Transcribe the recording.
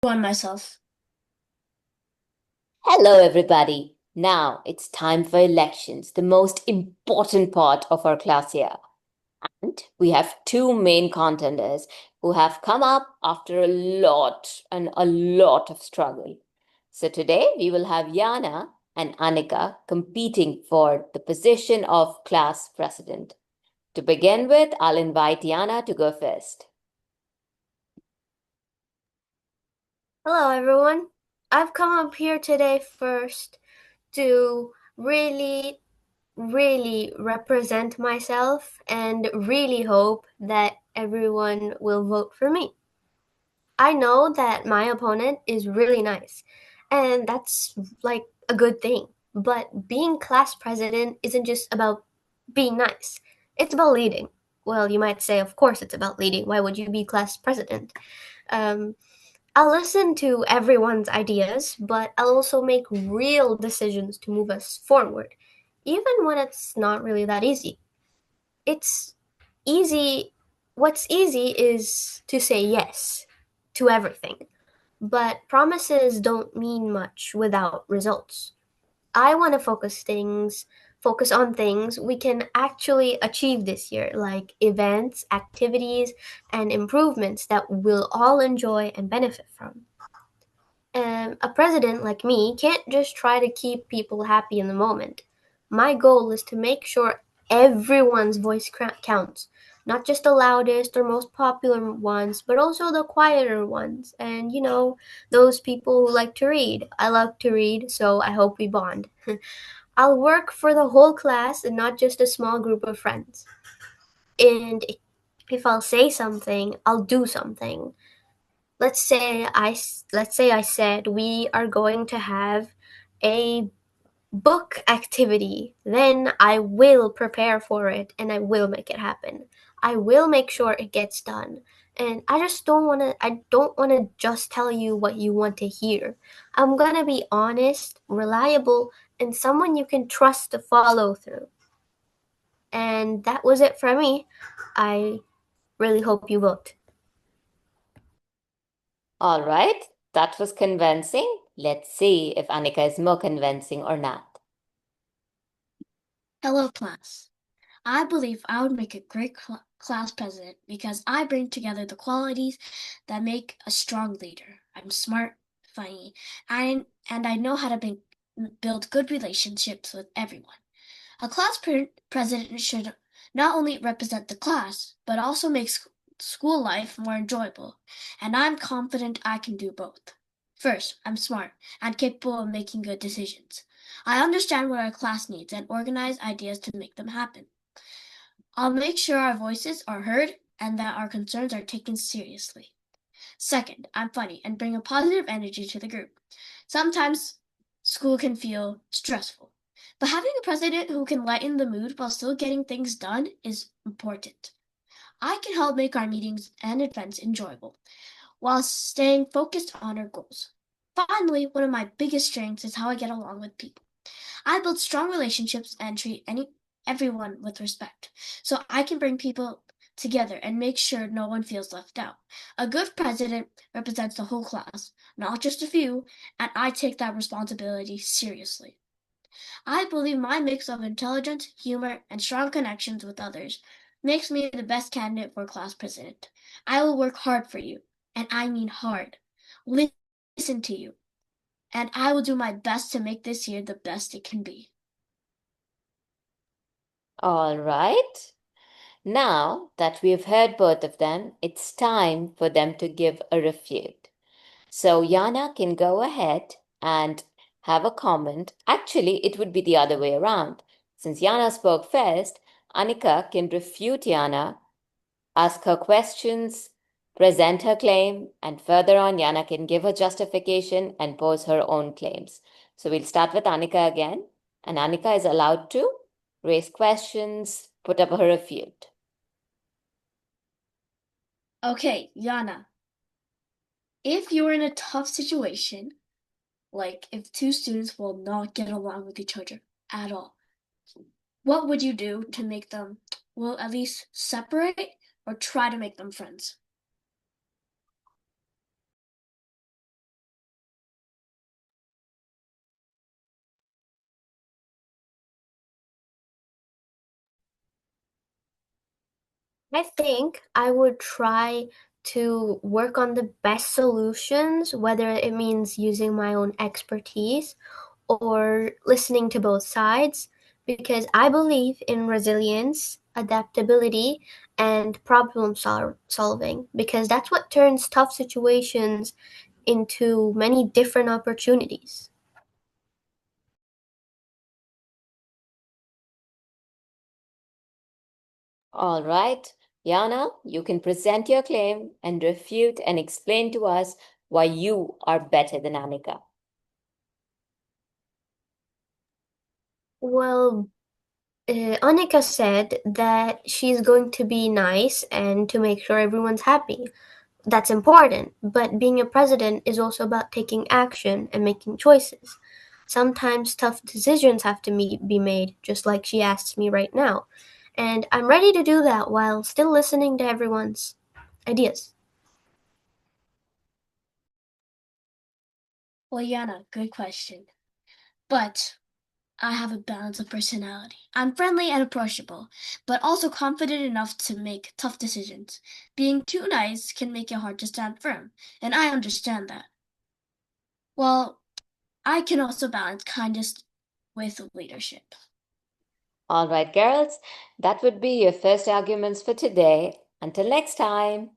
On myself. Hello, everybody. Now it's time for elections, the most important part of our class year. And we have two main contenders who have come up after a lot of struggle. So today we will have Yana and Anika competing for the position of class president. To begin with, I'll invite Yana to go first. Hello, everyone. I've come up here today first to really represent myself and really hope that everyone will vote for me. I know that my opponent is really nice, and that's like a good thing. But being class president isn't just about being nice, it's about leading. Well, you might say, of course, it's about leading. Why would you be class president? Um, I'll listen to everyone's ideas, but I'll also make real decisions to move us forward, even when it's not really that easy. It's easy, what's easy is to say yes to everything, but promises don't mean much without results. I want to focus on things we can actually achieve this year, like events, activities, and improvements that we'll all enjoy and benefit from. A president like me can't just try to keep people happy in the moment. My goal is to make sure everyone's voice counts, not just the loudest or most popular ones, but also the quieter ones. And those people who like to read. I love to read, so I hope we bond. I'll work for the whole class and not just a small group of friends. And if I'll say something, I'll do something. Let's say I said we are going to have a book activity, then I will prepare for it and I will make it happen. I will make sure it gets done. And I don't want to just tell you what you want to hear. I'm going to be honest, reliable, and someone you can trust to follow through. And that was it for me. I really hope you vote. All right, that was convincing. Let's see if Anika is more convincing or not. Hello, class. I believe I would make a great class president because I bring together the qualities that make a strong leader. I'm smart, funny, and I know how to build good relationships with everyone. A president should not only represent the class, but also make school life more enjoyable, and I'm confident I can do both. First, I'm smart and capable of making good decisions. I understand what our class needs and organize ideas to make them happen. I'll make sure our voices are heard and that our concerns are taken seriously. Second, I'm funny and bring a positive energy to the group. Sometimes school can feel stressful, but having a president who can lighten the mood while still getting things done is important. I can help make our meetings and events enjoyable while staying focused on our goals. Finally, one of my biggest strengths is how I get along with people. I build strong relationships and treat everyone with respect, so I can bring people together and make sure no one feels left out. A good president represents the whole class, not just a few, and I take that responsibility seriously. I believe my mix of intelligence, humor, and strong connections with others makes me the best candidate for class president. I will work hard for you, and I mean hard. Listen to you, and I will do my best to make this year the best it can be. All right. Now that we've heard both of them, it's time for them to give a refute. So Yana can go ahead and have a comment. Actually, it would be the other way around. Since Yana spoke first, Anika can refute Yana, ask her questions, present her claim, and further on, Yana can give her justification and pose her own claims. So we'll start with Anika again, and Anika is allowed to raise questions, put up her refute. Okay, Yana, if you're in a tough situation, like if two students will not get along with each other at all, what would you do to make them, well, at least separate or try to make them friends? I think I would try to work on the best solutions, whether it means using my own expertise or listening to both sides, because I believe in resilience, adaptability, and solving, because that's what turns tough situations into many different opportunities. All right, Yana, you can present your claim and refute and explain to us why you are better than Anika. Well, Anika said that she's going to be nice and to make sure everyone's happy. That's important, but being a president is also about taking action and making choices. Sometimes tough decisions have to be made, just like she asks me right now. And I'm ready to do that while still listening to everyone's ideas. Well, Yana, good question. But I have a balance of personality. I'm friendly and approachable, but also confident enough to make tough decisions. Being too nice can make it hard to stand firm, and I understand that. Well, I can also balance kindness with leadership. All right, girls, that would be your first arguments for today. Until next time.